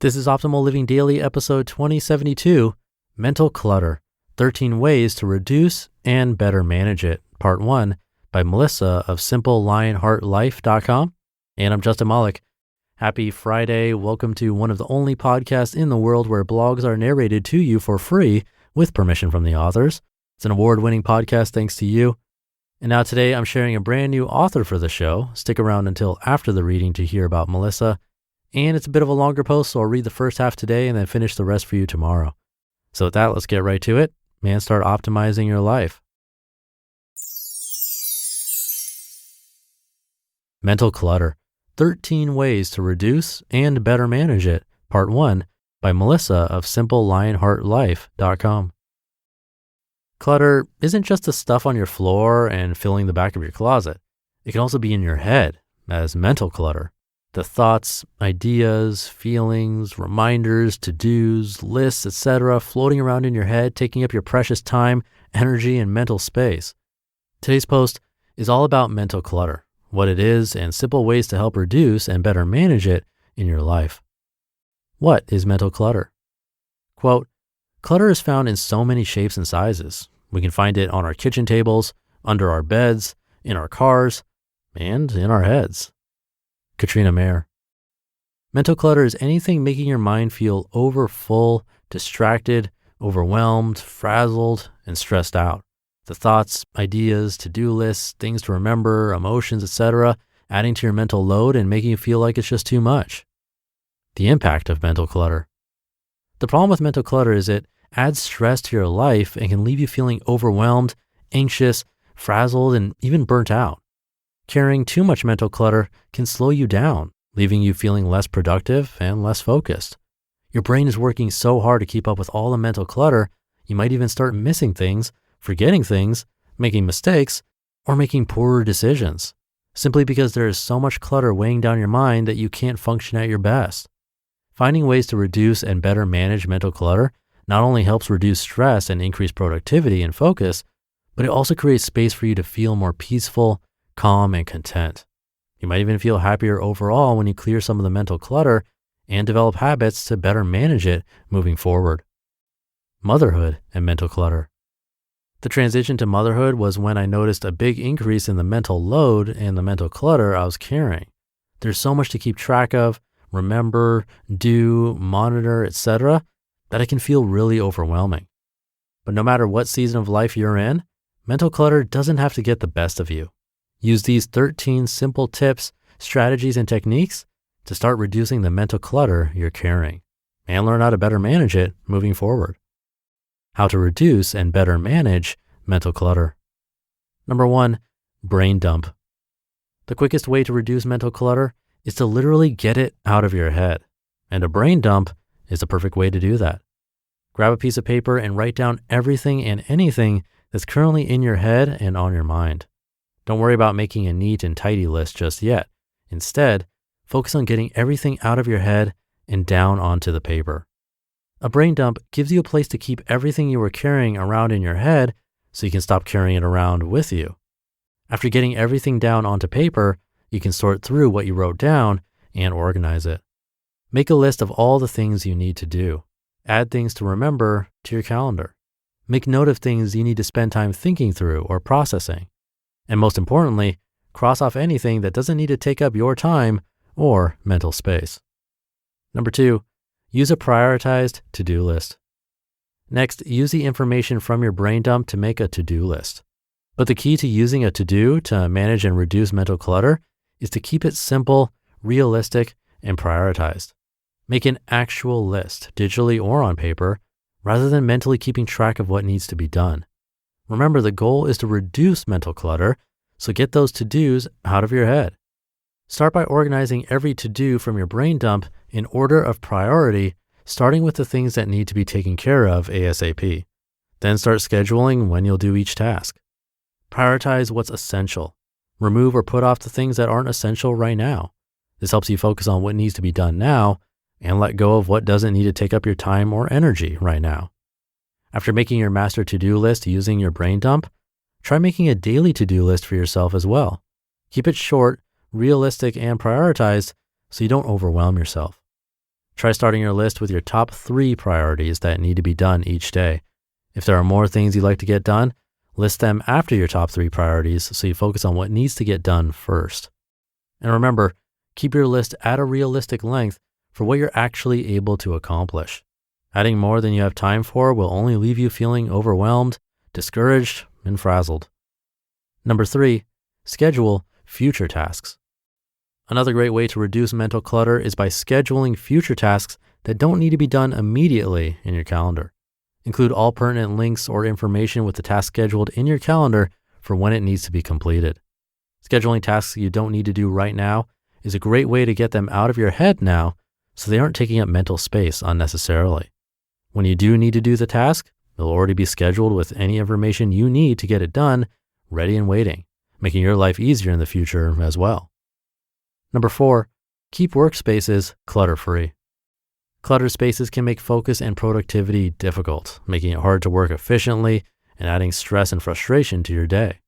This is Optimal Living Daily, episode 2072, Mental Clutter, 13 Ways to Reduce and Better Manage It, Part 1, by Melissa of SimpleLionHeartLife.com. And I'm Justin Malik. Happy Friday. Welcome to one of the only podcasts in the world where blogs are narrated to you for free with permission from the authors. It's an award-winning podcast thanks to you. And now today I'm sharing a brand new author for the show. Stick around until after the reading to hear about Melissa. And it's a bit of a longer post, so I'll read the first half today and then finish the rest for you tomorrow. So with that, let's get right to it and start optimizing your life. Mental Clutter, 13 Ways to Reduce and Better Manage It, Part 1, by Melissa of SimpleLionHeartLife.com. Clutter isn't just the stuff on your floor and filling the back of your closet. It can also be in your head as mental clutter. The thoughts, ideas, feelings, reminders, to-dos, lists, etc. floating around in your head, taking up your precious time, energy, and mental space. Today's post is all about mental clutter, what it is, and simple ways to help reduce and better manage it in your life. What is mental clutter? Quote, clutter is found in so many shapes and sizes. We can find it on our kitchen tables, under our beds, in our cars, and in our heads. Katrina Mayer. Mental clutter is anything making your mind feel overfull, distracted, overwhelmed, frazzled, and stressed out. The thoughts, ideas, to-do lists, things to remember, emotions, etc., adding to your mental load and making you feel like it's just too much. The impact of mental clutter. The problem with mental clutter is it adds stress to your life and can leave you feeling overwhelmed, anxious, frazzled, and even burnt out. Carrying too much mental clutter can slow you down, leaving you feeling less productive and less focused. Your brain is working so hard to keep up with all the mental clutter, you might even start missing things, forgetting things, making mistakes, or making poorer decisions, simply because there is so much clutter weighing down your mind that you can't function at your best. Finding ways to reduce and better manage mental clutter not only helps reduce stress and increase productivity and focus, but it also creates space for you to feel more peaceful, calm, and content. You might even feel happier overall when you clear some of the mental clutter and develop habits to better manage it moving forward. Motherhood and mental clutter. The transition to motherhood was when I noticed a big increase in the mental load and the mental clutter I was carrying. There's so much to keep track of, remember, do, monitor, etc., that it can feel really overwhelming. But no matter what season of life you're in, mental clutter doesn't have to get the best of you. Use these 13 simple tips, strategies, and techniques to start reducing the mental clutter you're carrying and learn how to better manage it moving forward. How to reduce and better manage mental clutter. Number 1, brain dump. The quickest way to reduce mental clutter is to literally get it out of your head, and a brain dump is the perfect way to do that. Grab a piece of paper and write down everything and anything that's currently in your head and on your mind. Don't worry about making a neat and tidy list just yet. Instead, focus on getting everything out of your head and down onto the paper. A brain dump gives you a place to keep everything you were carrying around in your head so you can stop carrying it around with you. After getting everything down onto paper, you can sort through what you wrote down and organize it. Make a list of all the things you need to do. Add things to remember to your calendar. Make note of things you need to spend time thinking through or processing. And most importantly, cross off anything that doesn't need to take up your time or mental space. Number 2, use a prioritized to-do list. Next, use the information from your brain dump to make a to-do list. But the key to using a to-do to manage and reduce mental clutter is to keep it simple, realistic, and prioritized. Make an actual list, digitally or on paper, rather than mentally keeping track of what needs to be done. Remember, the goal is to reduce mental clutter, so get those to-dos out of your head. Start by organizing every to-do from your brain dump in order of priority, starting with the things that need to be taken care of ASAP. Then start scheduling when you'll do each task. Prioritize what's essential. Remove or put off the things that aren't essential right now. This helps you focus on what needs to be done now and let go of what doesn't need to take up your time or energy right now. After making your master to-do list using your brain dump, try making a daily to-do list for yourself as well. Keep it short, realistic, and prioritized so you don't overwhelm yourself. Try starting your list with your top 3 priorities that need to be done each day. If there are more things you'd like to get done, list them after your top 3 priorities so you focus on what needs to get done first. And remember, keep your list at a realistic length for what you're actually able to accomplish. Adding more than you have time for will only leave you feeling overwhelmed, discouraged, and frazzled. Number 3, schedule future tasks. Another great way to reduce mental clutter is by scheduling future tasks that don't need to be done immediately in your calendar. Include all pertinent links or information with the task scheduled in your calendar for when it needs to be completed. Scheduling tasks you don't need to do right now is a great way to get them out of your head now so they aren't taking up mental space unnecessarily. When you do need to do the task, it'll already be scheduled with any information you need to get it done, ready and waiting, making your life easier in the future as well. Number 4, keep workspaces clutter-free. Cluttered spaces can make focus and productivity difficult, making it hard to work efficiently and adding stress and frustration to your day.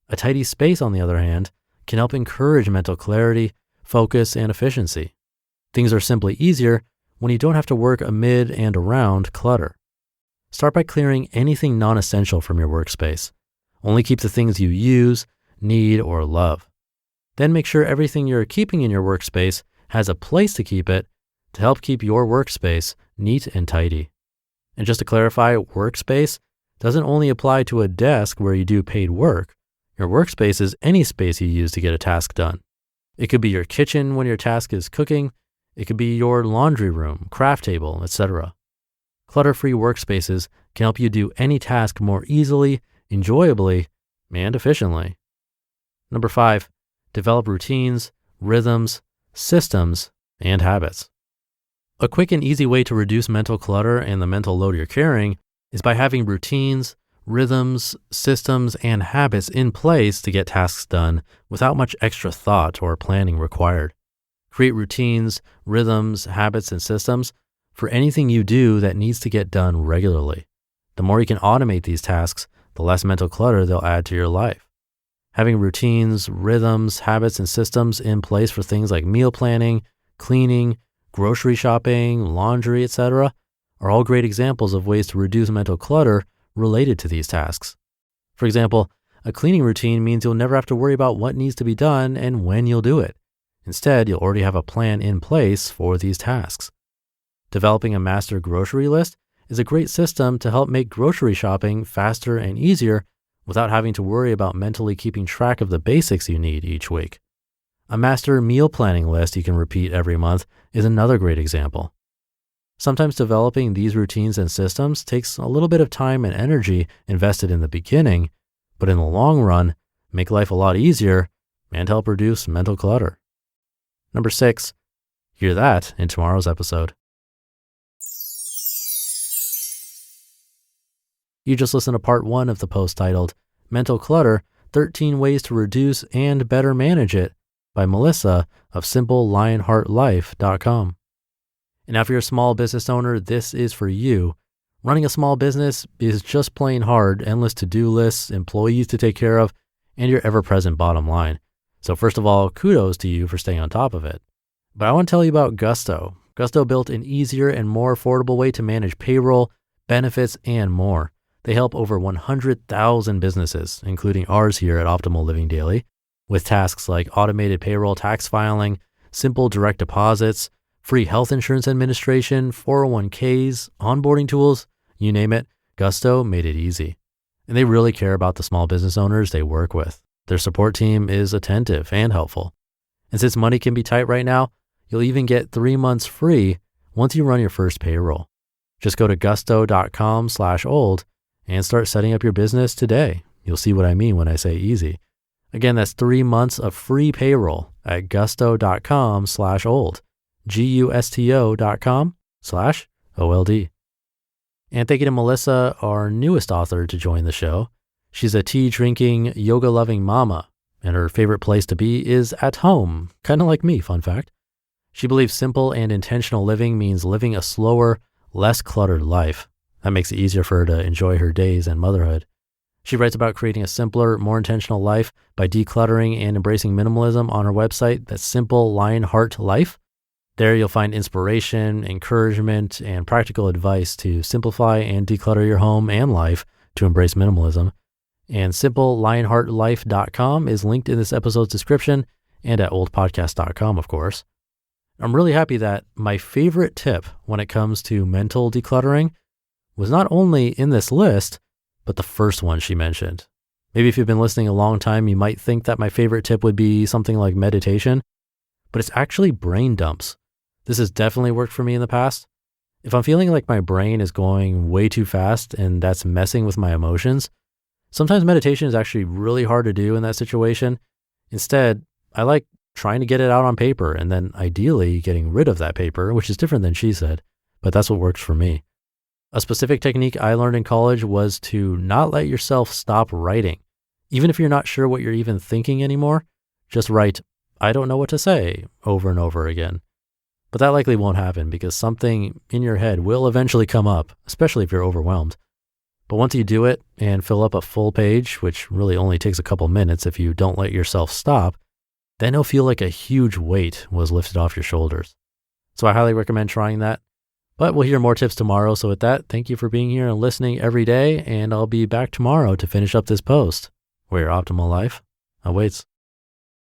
A tidy space, on the other hand, can help encourage mental clarity, focus, and efficiency. Things are simply easier when you don't have to work amid and around clutter. Start by clearing anything non-essential from your workspace. Only keep the things you use, need, or love. Then make sure everything you're keeping in your workspace has a place to keep it to help keep your workspace neat and tidy. And just to clarify, workspace doesn't only apply to a desk where you do paid work. Your workspace is any space you use to get a task done. It could be your kitchen when your task is cooking. It could be your laundry room, craft table, etc. Clutter-free workspaces can help you do any task more easily, enjoyably, and efficiently. Number 5, develop routines, rhythms, systems, and habits. A quick and easy way to reduce mental clutter and the mental load you're carrying is by having routines, rhythms, systems, and habits in place to get tasks done without much extra thought or planning required. Create routines, rhythms, habits, and systems for anything you do that needs to get done regularly. The more you can automate these tasks, the less mental clutter they'll add to your life. Having routines, rhythms, habits, and systems in place for things like meal planning, cleaning, grocery shopping, laundry, etc. are all great examples of ways to reduce mental clutter related to these tasks. For example, a cleaning routine means you'll never have to worry about what needs to be done and when you'll do it. Instead, you'll already have a plan in place for these tasks. Developing a master grocery list is a great system to help make grocery shopping faster and easier without having to worry about mentally keeping track of the basics you need each week. A master meal planning list you can repeat every month is another great example. Sometimes developing these routines and systems takes a little bit of time and energy invested in the beginning, but in the long run, make life a lot easier and help reduce mental clutter. Number 6, hear that in tomorrow's episode. You just listened to part 1 of the post titled Mental Clutter, 13 Ways to Reduce and Better Manage It by Melissa of SimpleLionHeartLife.com. And now if you're a small business owner, this is for you. Running a small business is just plain hard, endless to-do lists, employees to take care of, and your ever-present bottom line. So first of all, kudos to you for staying on top of it. But I want to tell you about Gusto. Gusto built an easier and more affordable way to manage payroll, benefits, and more. They help over 100,000 businesses, including ours here at Optimal Living Daily, with tasks like automated payroll tax filing, simple direct deposits, free health insurance administration, 401ks, onboarding tools, you name it, Gusto made it easy. And they really care about the small business owners they work with. Their support team is attentive and helpful. And since money can be tight right now, you'll even get 3 months free once you run your first payroll. Just go to gusto.com/old and start setting up your business today. You'll see what I mean when I say easy. Again, that's 3 months of free payroll at gusto.com/old, gusto.com/OLD. And thank you to Melissa, our newest author, to join the show. She's a tea-drinking, yoga-loving mama, and her favorite place to be is at home, kind of like me, fun fact. She believes simple and intentional living means living a slower, less cluttered life. That makes it easier for her to enjoy her days and motherhood. She writes about creating a simpler, more intentional life by decluttering and embracing minimalism on her website, that's SimpleLionHeartLife. There you'll find inspiration, encouragement, and practical advice to simplify and declutter your home and life to embrace minimalism. And simplelionheartlife.com is linked in this episode's description and at oldpodcast.com, of course. I'm really happy that my favorite tip when it comes to mental decluttering was not only in this list, but the first one she mentioned. Maybe if you've been listening a long time, you might think that my favorite tip would be something like meditation, but it's actually brain dumps. This has definitely worked for me in the past. If I'm feeling like my brain is going way too fast and that's messing with my emotions, sometimes meditation is actually really hard to do in that situation. Instead, I like trying to get it out on paper and then ideally getting rid of that paper, which is different than she said, but that's what works for me. A specific technique I learned in college was to not let yourself stop writing. Even if you're not sure what you're even thinking anymore, just write, "I don't know what to say," over and over again. But that likely won't happen because something in your head will eventually come up, especially if you're overwhelmed. But once you do it and fill up a full page, which really only takes a couple minutes if you don't let yourself stop, then it'll feel like a huge weight was lifted off your shoulders. So I highly recommend trying that. But we'll hear more tips tomorrow. So with that, thank you for being here and listening every day. And I'll be back tomorrow to finish up this post where your optimal life awaits.